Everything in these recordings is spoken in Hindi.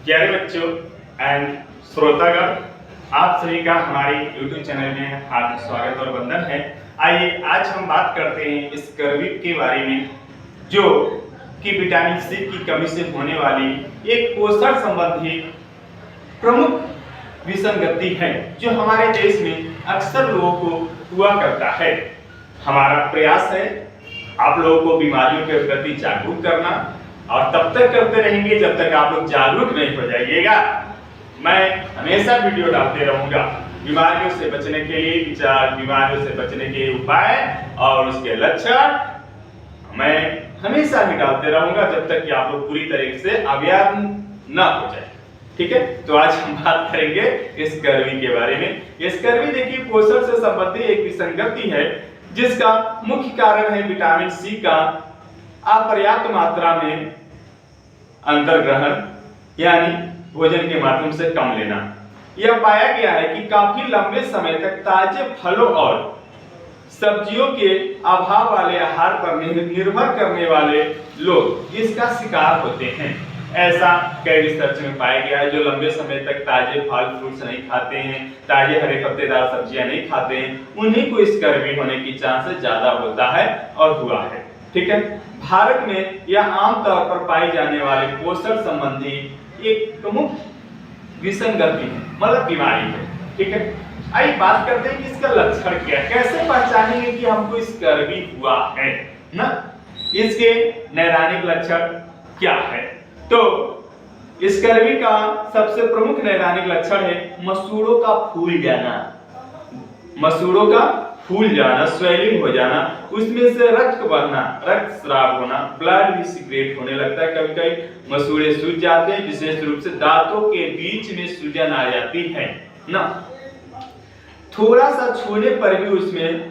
प्यारे बच्चों एंड श्रोतागण, आप सभी का हमारे YouTube चैनल में हार्दिक स्वागत और वंदन है। आइए आज हम बात करते हैं इस स्कर्वी के बारे में, जो कि विटामिन सी की कमी से होने वाली एक पोषण संबंधी प्रमुख विसंगति है, जो हमारे देश में अक्सर लोगों को हुआ करता है। हमारा प्रयास है आप लोगों को बीमारियों के प्रति जागरूक करना, और तब तक करते रहेंगे जब तक आप लोग जागरूक नहीं हो जाइएगा। मैं हमेशा वीडियो डालते रहूंगा बीमारियों से बचने के लिए विचार, बीमारियों से बचने के उपाय और उसके लक्षण मैं हमेशा ही डालते रहूंगा जब तक कि आप लोग पूरी तरीके से अवेयर ना हो जाए। ठीक है, तो आज हम बात करेंगे स्कर्वी के बारे में। स्कर्वी देखिए पोषण से संबंधित एक विसंगति है, जिसका मुख्य कारण है विटामिन सी का अपर्याप्त मात्रा में अंतर्ग्रहण, यानी भोजन के माध्यम से कम लेना। यह पाया गया है कि काफी लंबे समय तक ताजे फलों और सब्जियों के अभाव वाले आहार पर निर्भर करने वाले लोग इसका शिकार होते हैं। ऐसा कई रिसर्च में पाया गया है, जो लंबे समय तक ताजे फल फ्रूट्स नहीं खाते हैं, ताजे हरे पत्तेदार सब्जियां नहीं खाते हैं, उन्हीं को स्कर्वी होने की चांसेस ज्यादा होता है और हुआ है। ठीक है, भारत में यह आमतौर पर पाई जाने वाले पोषण संबंधी एक प्रमुख विसंगति है, मतलब बीमारी है। ठीक है, आइए बात करते हैं कि इसका लक्षण क्या है, कैसे पहचानेंगे कि हमको स्कर्वी हुआ है ना। इसके नैदानिक लक्षण क्या है? तो स्कर्वी का सबसे प्रमुख नैदानिक लक्षण है मसूड़ों का फूल जाना। मसूड़ों का फूल जाना, स्वेलिंग हो जाना, उसमें से रक्त बहना, रक्त स्राव होना, ब्लड भी सीक्रेट होने लगता है। कभी कभी मसूड़े सूज जाते हैं, विशेष रूप से दांतों के बीच में सूजन आ जाती है ना। थोड़ा सा छूने पर भी उसमें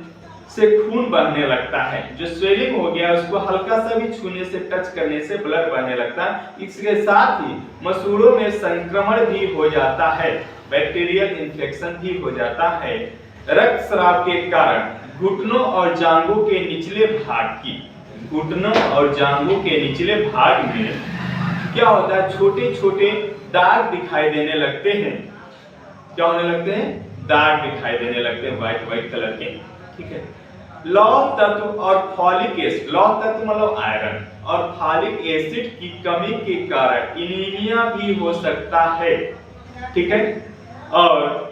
से खून बहने लगता है। जो स्वेलिंग हो गया उसको हल्का सा भी छूने से, टच करने से ब्लड बहने लगता है। इसके साथ ही मसूड़ों में संक्रमण भी हो जाता है, बैक्टीरियल इन्फेक्शन भी हो जाता है। रक्त स्राव के कारण घुटनों और जांघों के निचले भाग में क्या होता है, छोटे छोटे दाग दिखाई देने लगते हैं। क्या होने लगते हैं? दाग दिखाई देने लगते हैं, व्हाइट कलर के। ठीक है, लौह तत्व और फॉलिक एसिड, लौह तत्व मतलब आयरन, और फॉलिक एसिड की कमी के कारण एनीमिया भी हो सकता है। ठीक है, और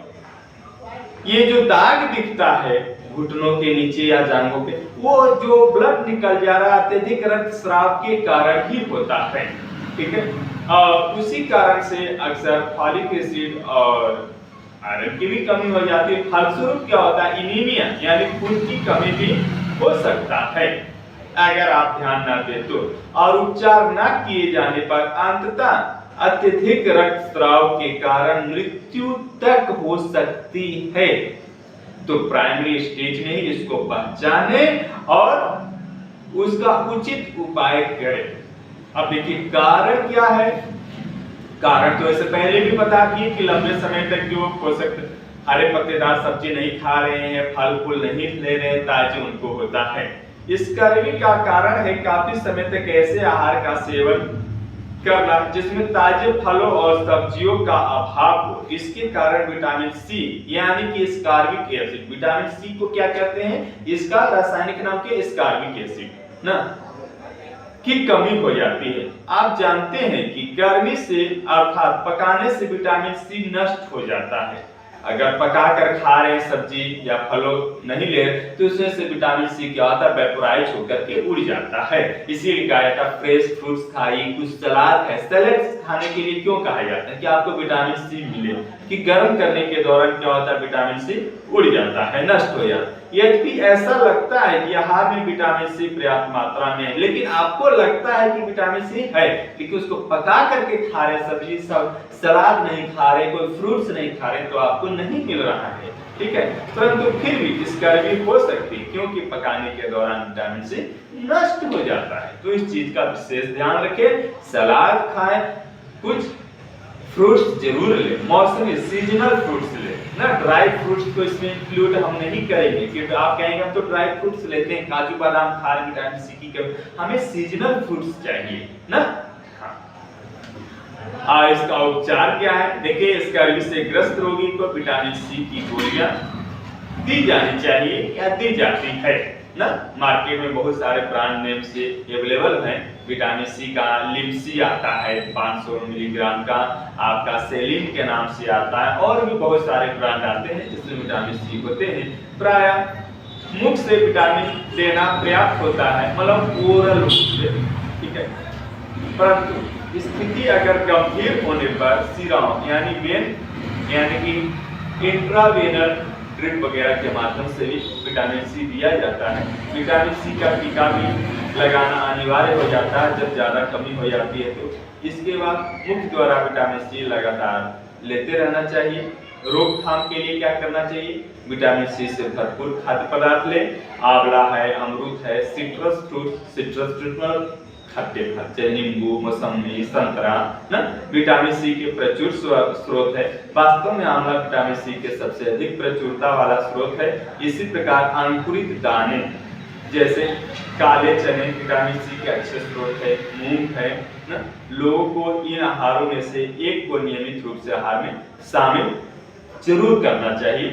ये जो दाग दिखता है घुटनों के नीचे या जांघों पे, वो जो ब्लड निकल जा रहा है अत्यधिक रक्त स्राव के कारण ही होता है। ठीक है, और उसी कारण से अक्सर फॉलिक एसिड और आयरन की भी कमी हो जाती है। फलस्वरूप क्या होता है, एनीमिया यानी खून की कमी भी हो सकता है अगर आप ध्यान ना दें तो। और उपचार न किए जाने पर अंततः अत्यधिक रक्तस्राव के कारण मृत्यु तक हो सकती है। तो प्राइमरी स्टेज में ही इसको पहचाने और उसका उचित उपाय करें। अब देखिए कारण क्या है। कारण तो ऐसे पहले भी बता दिए कि लंबे समय तक जो पोषक हरे पत्तेदार सब्जी नहीं खा रहे हैं, फल फूल नहीं ले रहे हैं ताजे, उनको होता है। स्कर्वी का कारण है काफी समय तक ऐसे आहार का सेवन करना जिसमें ताजे फलों और सब्जियों का अभाव हो। इसके कारण विटामिन सी यानी कि स्कार्बिक एसिड, विटामिन सी को क्या कहते हैं, इसका रासायनिक नाम के स्कार्बिक एसिड ना, की कमी हो जाती है। आप जानते हैं कि गर्मी से अर्थात पकाने से विटामिन सी नष्ट हो जाता है। अगर पका कर खा रहे हैं सब्जी या फलों नहीं ले तो उसमें से विटामिन सी क्या होता है, वेपोराइज होकर के उड़ जाता है। इसीलिए कहा जाता है फ्रेश फ्रूट्स खाइए, कुछ सलाद है। सलाद खाने के लिए क्यों कहा जाता है कि आपको विटामिन सी मिले, कि गर्म करने के दौरान क्या होता है, विटामिन सी उड़ जाता है, नष्ट हो जाता है। यदि ऐसा लगता है कि आहार में विटामिन सी पर्याप्त मात्रा में है, लेकिन आपको लगता है कि विटामिन सी है, लेकिन उसको पका करके खा रहे, सब्जी सब सलाद नहीं खा रहे, कोई फ्रूट्स नहीं खा रहे, तो आपको नहीं मिल रहा है। ठीक है, परंतु फिर भी स्कर्वी हो सकती है क्योंकि पकाने के दौरान विटामिन सी नष्ट हो जाता है। तो इस चीज का विशेष ध्यान रखें। सलाद खाएं, कुछ फ्रूट्स जरूर ले, मौसमी सीजनल फ्रूट्स ले ना। ड्राई फ्रूट्स को इसमें इंक्लूड हम नहीं करेंगे क्योंकि आप कहेंगे हम तो ड्राई फ्रूट्स लेते हैं, काजू बादाम खा रहे, विटामिन सी की कमी, हमें सीजनल फ्रूट्स चाहिए ना। हाँ, इसका उपचार क्या है? देखिए, स्कर्वी से ग्रस्त रोगी को विटामिन सी की गोलियां दी जानी चाहिए या दी जाती है ना। मार्केट में बहुत सारे ब्रांड नेम से अवेलेबल हैं। विटामिन सी का लिम्सी आता है 500 मिलीग्राम का, आपका सेलिन के नाम से आता है, और भी बहुत सारे ब्रांड आते हैं जिसमें विटामिन सी होते हैं। प्रायः मुख से विटामिन देना पर्याप्त होता है, मतलब ओरल रूप से, ठीक है। परंतु स्थिति अगर गंभीर होने पर सीरम यानी वेन यानी कि इंट्रावेनल ड्रिप वगैरह के माध्यम से भी विटामिन सी दिया जाता है। विटामिन सी का टीका भी लगाना अनिवार्य हो जाता है जब ज़्यादा कमी हो जाती है तो। इसके बाद मुख द्वारा विटामिन सी लगातार लेते रहना चाहिए। रोकथाम के लिए क्या करना चाहिए? विटामिन सी से भरपूर खाद्य पदार्थ लें। आंवला है, अमरूद है, सिट्रस फ्रूट खट्टे फल, नींबू, मौसमी, संतरा ना विटामिन सी के प्रचुर स्रोत है। वास्तव में आंवला विटामिन सी के सबसे अधिक प्रचुरता वाला स्रोत है। इसी प्रकार अंकुरित दाने जैसे काले चने विटामिन सी के अच्छे स्रोत है। मूंग है ना। लोगों को इन आहारों में से एक को नियमित रूप से आहार में शामिल जरूर करना चाहिए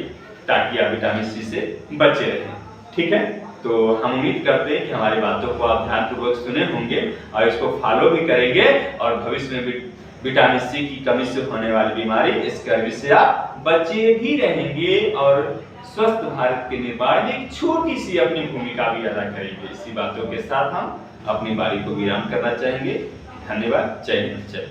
ताकि आप विटामिन सी से बचे रहें, ठीक है। तो हम उम्मीद करते हैं कि हमारी बातों को आप ध्यानपूर्वक सुने होंगे और इसको फॉलो भी करेंगे और भविष्य में विटामिन सी की कमी से होने वाली बीमारी स्कर्वी से आप बचे भी रहेंगे और स्वस्थ भारत के निर्माण में एक छोटी सी अपनी भूमिका भी अदा करेंगे। इसी बातों के साथ हम अपनी बारी को विराम करना चाहेंगे। धन्यवाद। जय हिंद। जय